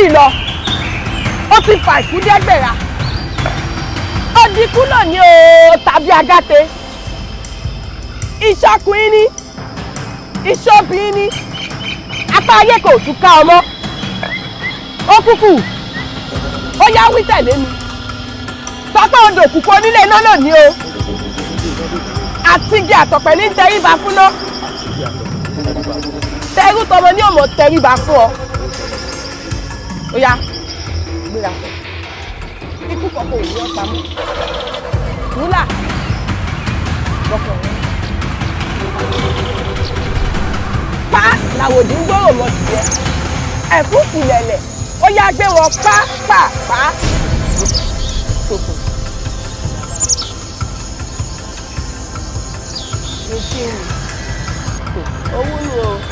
yìí lọ ó ti fa ìkúdẹ́gbẹ̀rà ó dínkù náà ní o tàbí agáte ìṣọkùnrin ní ìṣọbìnrin ní apá ayé kò tún ká ọmọ ó kúkú ó yá wí tẹ̀lé mi sọ pé odò òkùnkùn onílé náà lò ní o àti igi àtọ̀pẹ̀ ní tẹríba fún náà tẹrú tọmọ ní òmò tẹríba fún ọ ó yá gbéra ikú kọ̀ọ̀kan ò ní ọ́ pamọ́ wúlà lọ́kọ̀ rẹ̀ pa làwòdì ń gbòòrò mọ́ tiẹ̀ ẹ̀fúùfù lẹ̀lẹ̀ ó yá gbé wọn pa. Owó nù o.